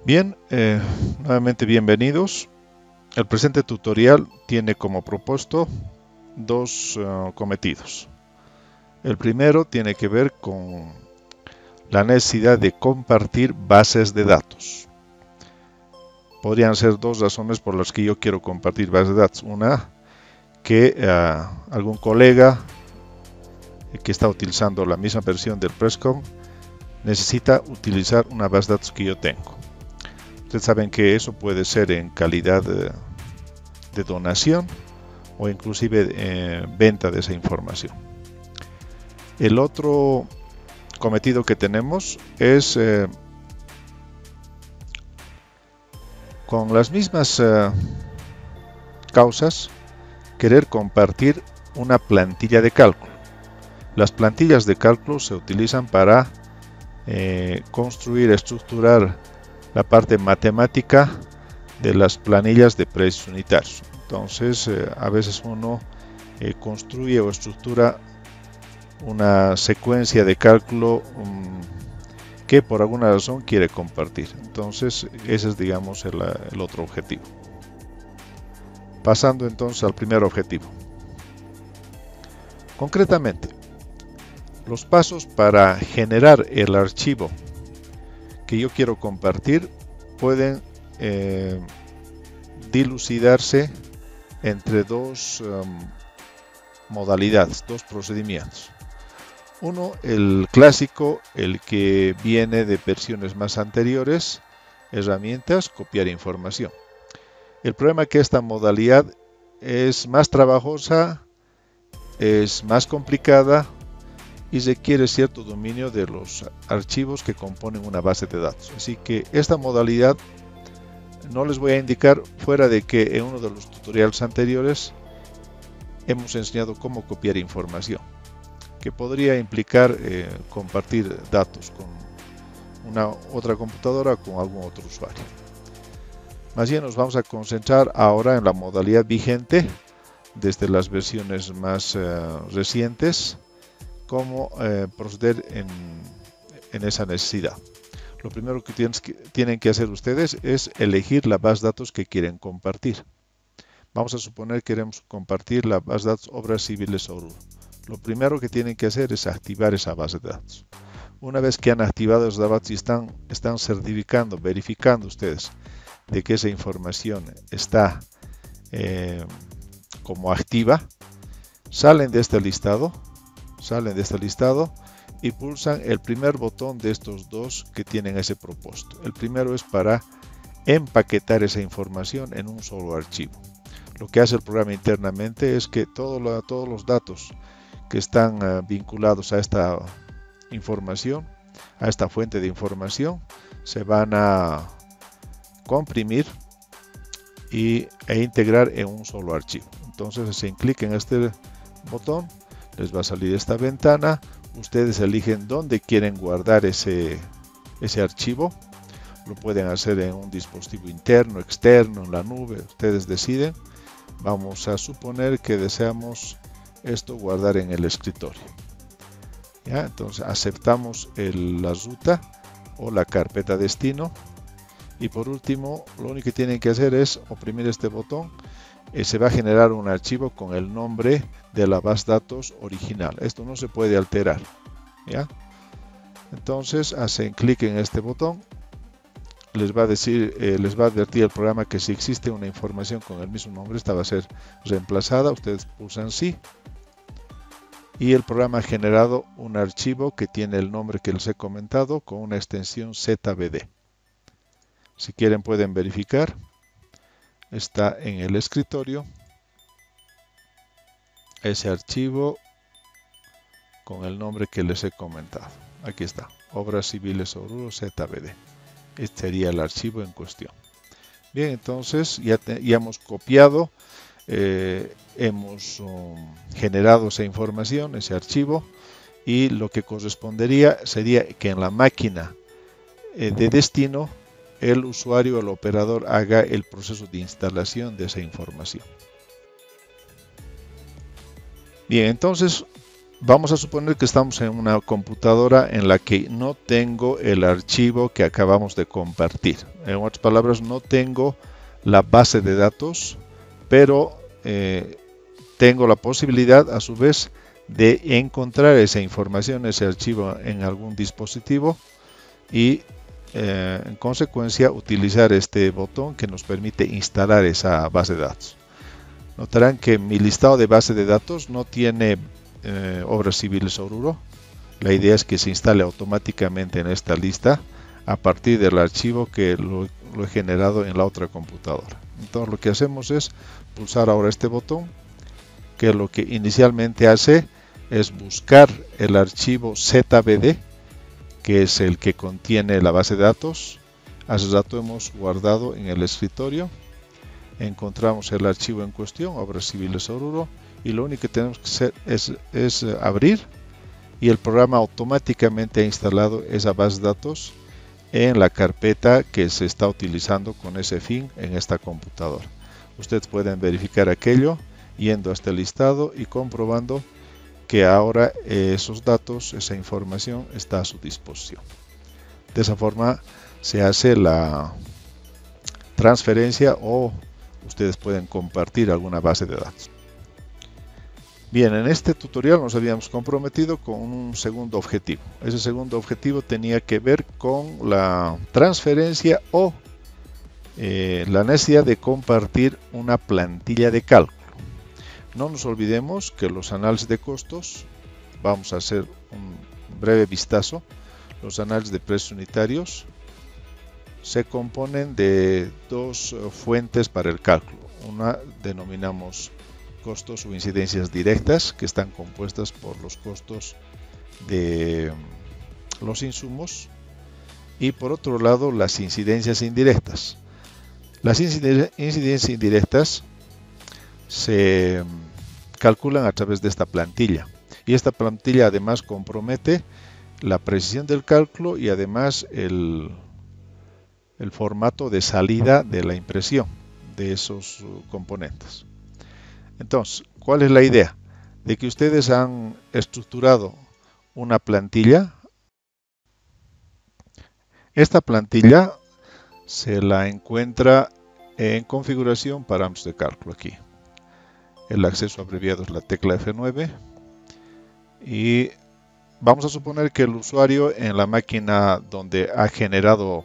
Bien, nuevamente bienvenidos. El presente tutorial tiene como propósito dos cometidos. El primero tiene que ver con la necesidad de compartir bases de datos. Podrían ser dos razones por las que yo quiero compartir bases de datos. Una, que algún colega que está utilizando la misma versión del Presscom necesita utilizar una base de datos que yo tengo. Ustedes saben que eso puede ser en calidad de donación o inclusive venta de esa información. El otro cometido que tenemos es con las mismas causas querer compartir una plantilla de cálculo. Las plantillas de cálculo se utilizan para construir, estructurar la parte matemática de las planillas de precios unitarios. Entonces, a veces uno construye o estructura una secuencia de cálculo que por alguna razón quiere compartir. Entonces, ese es, digamos, el otro objetivo. Pasando entonces al primer objetivo. Concretamente, los pasos para generar el archivo que yo quiero compartir pueden dilucidarse entre dos modalidades, dos procedimientos. Uno, el clásico, el que viene de versiones más anteriores, herramientas, copiar información. El problema es que esta modalidad es más trabajosa, es más complicada y requiere cierto dominio de los archivos que componen una base de datos. Así que esta modalidad no les voy a indicar fuera de que en uno de los tutoriales anteriores hemos enseñado cómo copiar información, que podría implicar compartir datos con una otra computadora o con algún otro usuario. Más bien nos vamos a concentrar ahora en la modalidad vigente desde las versiones más recientes, cómo proceder en esa necesidad. Lo primero que tienen que hacer ustedes es elegir la base de datos que quieren compartir. Vamos a suponer que queremos compartir la base de datos Obras Civiles Oruro. Lo primero que tienen que hacer es activar esa base de datos. Una vez que han activado esa base y están certificando, verificando ustedes de que esa información está como activa, salen de este listado y pulsan el primer botón de estos dos que tienen ese propósito. El primero es para empaquetar esa información en un solo archivo. Lo que hace el programa internamente es que todos los datos que están vinculados a esta información, a esta fuente de información, se van a comprimir e integrar en un solo archivo. Entonces, hacen clic en este botón, les va a salir esta ventana. Ustedes eligen dónde quieren guardar ese archivo. Lo pueden hacer en un dispositivo interno, externo, en la nube. Ustedes deciden. Vamos a suponer que deseamos esto guardar en el escritorio. ¿Ya? Entonces aceptamos la ruta o la carpeta destino. Y por último, lo único que tienen que hacer es oprimir este botón. Se va a generar un archivo con el nombre de la base de datos original. Esto no se puede alterar, ¿ya? Entonces hacen clic en este botón, les va a advertir el programa que si existe una información con el mismo nombre, esta va a ser reemplazada. Ustedes pulsan sí y el programa ha generado un archivo que tiene el nombre que les he comentado con una extensión ZBD. Si quieren pueden verificar. Está en el escritorio ese archivo con el nombre que les he comentado. Aquí está, Obras Civiles Oruro ZBD. Este sería el archivo en cuestión. Bien, entonces ya hemos copiado, hemos generado esa información, ese archivo, y lo que correspondería sería que en la máquina de destino el usuario o el operador haga el proceso de instalación de esa información. Bien, entonces Vamos a suponer que estamos en una computadora en la que no tengo el archivo que acabamos de compartir. En otras palabras, no tengo la base de datos, pero tengo la posibilidad a su vez de encontrar esa información, ese archivo en algún dispositivo y en consecuencia utilizar este botón que nos permite instalar esa base de datos. Notarán que mi listado de base de datos no tiene Obras Civiles Oruro. La idea es que se instale automáticamente en esta lista a partir del archivo que lo he generado en la otra computadora. Entonces lo que hacemos es pulsar ahora este botón, que lo que inicialmente hace es buscar el archivo ZBD, que es el que contiene la base de datos. Hace rato hemos guardado en el escritorio. Encontramos el archivo en cuestión, Obras Civiles Oruro, y lo único que tenemos que hacer es abrir, y el programa automáticamente ha instalado esa base de datos en la carpeta que se está utilizando con ese fin en esta computadora. Ustedes pueden verificar aquello yendo a este listado y comprobando que ahora esos datos, esa información está a su disposición. De esa forma se hace la transferencia o ustedes pueden compartir alguna base de datos. Bien, en este tutorial nos habíamos comprometido con un segundo objetivo. Ese segundo objetivo tenía que ver con la transferencia o la necesidad de compartir una plantilla de cálculo. No nos olvidemos que los análisis de costos, vamos a hacer un breve vistazo. Los análisis de precios unitarios se componen de dos fuentes para el cálculo. Una denominamos costos o incidencias directas, que están compuestas por los costos de los insumos, y por otro lado las incidencias indirectas. Las incidencias indirectas se calculan a través de esta plantilla, y esta plantilla además compromete la precisión del cálculo y además el formato de salida de la impresión de esos componentes. Entonces, ¿cuál es la idea? De que ustedes han estructurado una plantilla. Esta plantilla se la encuentra en configuración, parámetros de cálculo aquí. El acceso abreviado es la tecla F9 y vamos a suponer que el usuario en la máquina donde ha generado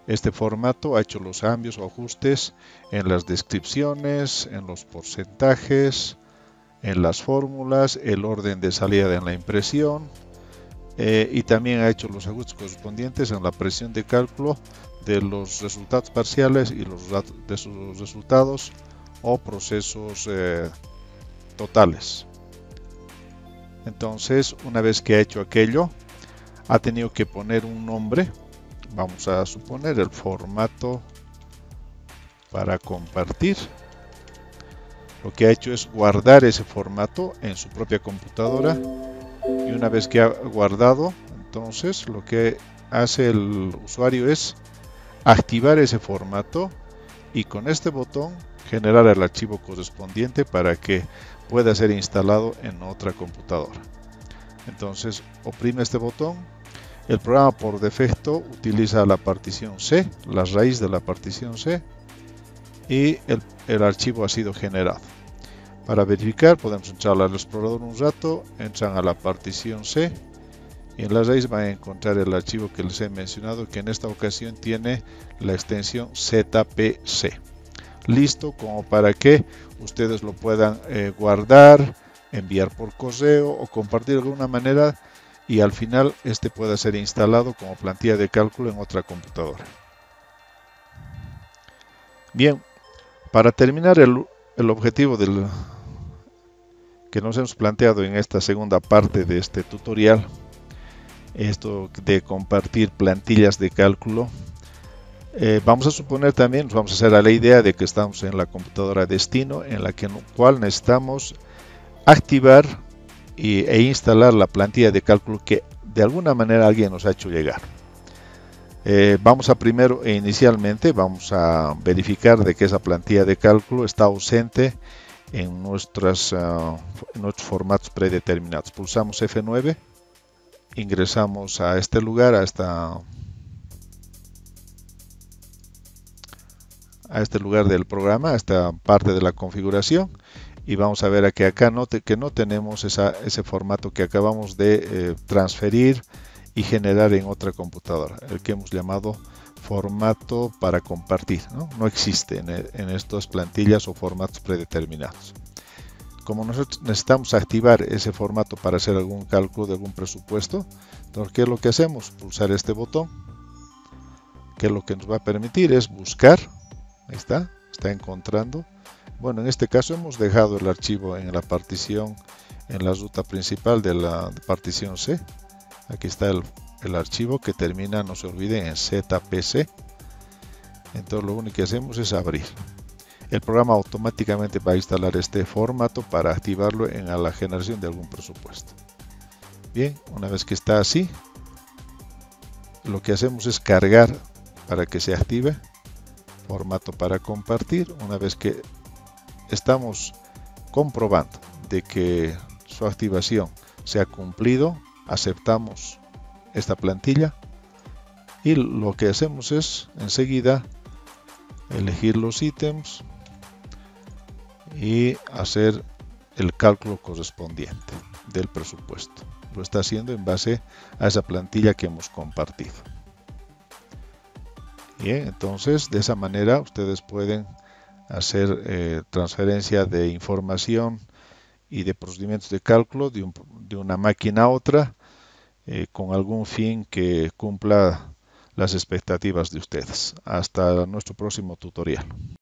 este formato ha hecho los cambios o ajustes en las descripciones, en los porcentajes, en las fórmulas, el orden de salida en la impresión y también ha hecho los ajustes correspondientes en la precisión de cálculo de los resultados parciales y de sus resultados o procesos totales. Entonces, una vez que ha hecho aquello, ha tenido que poner un nombre. Vamos a suponer el formato para compartir. Lo que ha hecho es guardar ese formato en su propia computadora, y una vez que ha guardado, entonces lo que hace el usuario es activar ese formato y con este botón generar el archivo correspondiente para que pueda ser instalado en otra computadora. Entonces oprime este botón. El programa por defecto utiliza la partición C, la raíz de la partición C, y el archivo ha sido generado. Para verificar podemos entrar al explorador un rato, entran a la partición C y en la raíz van a encontrar el archivo que les he mencionado, que en esta ocasión tiene la extensión ZPC. Listo como para que ustedes lo puedan guardar, enviar por correo o compartir de alguna manera, y al final este pueda ser instalado como plantilla de cálculo en otra computadora. Bien, para terminar el objetivo que nos hemos planteado en esta segunda parte de este tutorial, esto de compartir plantillas de cálculo, vamos a suponer también, vamos a hacer a la idea de que estamos en la computadora destino, en la cual necesitamos activar e instalar la plantilla de cálculo que de alguna manera alguien nos ha hecho llegar. Vamos a primero e inicialmente vamos a verificar de que esa plantilla de cálculo está ausente en nuestros formatos predeterminados. Pulsamos F9, ingresamos a este lugar, a este lugar del programa, a esta parte de la configuración, y vamos a ver que acá que no tenemos ese formato que acabamos de transferir y generar en otra computadora, el que hemos llamado formato para compartir. No existe en estas plantillas o formatos predeterminados. Como nosotros necesitamos activar ese formato para hacer algún cálculo de algún presupuesto, entonces, ¿qué es lo que hacemos? Pulsar este botón, que lo que nos va a permitir es buscar. Ahí está encontrando. Bueno, en este caso hemos dejado el archivo en la partición, en la ruta principal de la partición C. Aquí está el archivo que termina, no se olviden, en ZPC. Entonces lo único que hacemos es abrir. El programa automáticamente va a instalar este formato para activarlo en la generación de algún presupuesto. Bien, una vez que está así, lo que hacemos es cargar para que se active. Formato para compartir. Una vez que estamos comprobando de que su activación se ha cumplido, aceptamos esta plantilla y lo que hacemos es enseguida elegir los ítems y hacer el cálculo correspondiente del presupuesto. Lo está haciendo en base a esa plantilla que hemos compartido. Bien, entonces de esa manera ustedes pueden hacer transferencia de información y de procedimientos de cálculo de una máquina a otra con algún fin que cumpla las expectativas de ustedes. Hasta nuestro próximo tutorial.